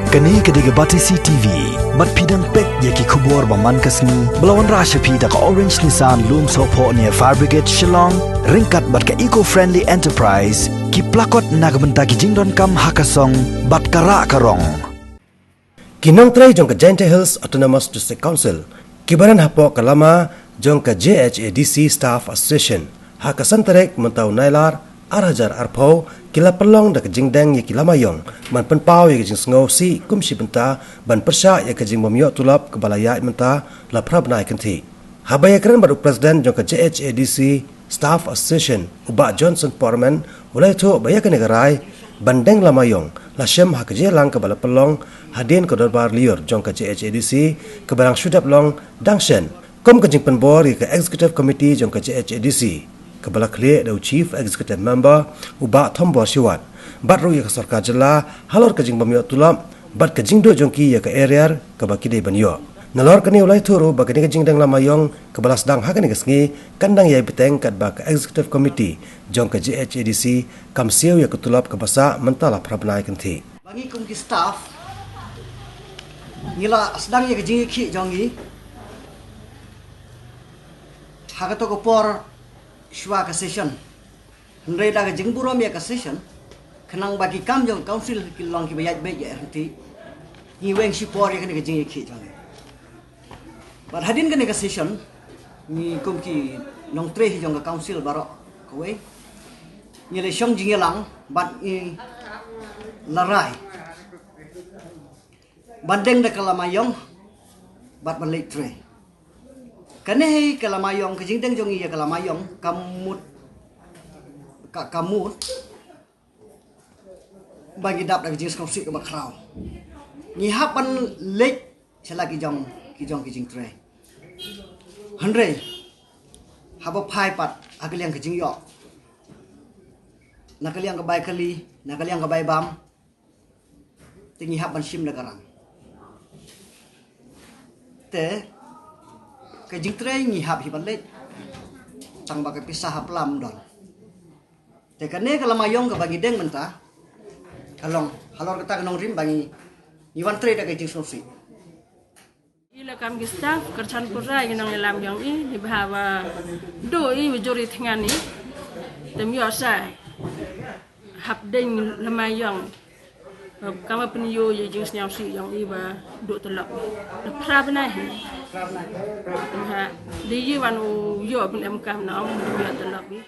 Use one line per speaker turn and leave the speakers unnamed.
Kani kediga Batisi TV, mat pidang pek yaki kubur baman kasni, belawan rasha pida ka Orange Nissan Loom Sopo near Fire Brigade Shillong, ringkat bat ka eco-friendly enterprise, ki plakot nagbenta ki jingdon kam hakasong, bat kara karong.
Kinong tray jong ka Jaintia Hills Autonomous District Council, kibaran hapo kalama jong ka JHADC Staff Association, hakasan terek mentau nailar, arhajar arpau, kila pelong da kajingdeng ya kila mayong, man penpau ya kajing sengau si kumsi benta, ban persya ya kajing memyok tulap kebalaya menta la prabnai kanti. Habaya keren baru Presiden jong ka JHADC Staff Association, Ubak Johnson Foreman, ulai tu baya ka negarai, bandeng la mayong, la syem hakaje lang kebala pelong, hadin ke dorbar liur jong ka JHADC, kebalang syudap long, dangshen, kum kajing penbor ya ka Executive Committee jong ka JHADC, kebala klik dau Chief Executive Member Ubak Thombor Siwat, bat ru ya ka sarkar jela, halor kajing bamyo tulap, bat kajing do jongki ya ka area kebaki de banyo. Nalor kani ulai turu bagani kajing dang lamayong kebala sedang hakani kasngi kandang ya beteng kat ba ka Executive Committee jong ka JHADC kam siu ya ka tulap ka basa mentala prabnai kanti.
Bagi kum ki staff ngila sedang ya kajing ki jongi hagato ko por shwa ka session ndre da ka jingburom ya ka session khanang bagi kam jong council ki long ki bayat be ya hati ni weng shi por ya ka jing ki jong but hadin ka ka session ni kum ki nong tre hi jong ka council baro ko we ni le shong jing lang bat ni larai bandeng da kalamayong bat balik tre kane kalamayong kajing deng jongi ya kalamayong kamut bagi dap da kajing skopsi ke bakrau ni hapan lek selagi jong kijing tre handre habo phai pat agaliang kajing yo nakaliang ke bai kali nakaliang ke bai bam tingi hapan sim da karang te kajing tre ngi hap hi balet tang ba ka pisah haplam don te kane kalamayong ka bagi deng menta kalong halor kata kanong rim bangi iwan tre da kajing sosi
ila kam gista kerchan pura nang lam yang i ni bawa do i majori thngani tem yo sai hap deng lamayong kama penyo ye jing snyam si yang i ba do telak prabna hi ha di yi wan yo bin am kam na am do ya telak bi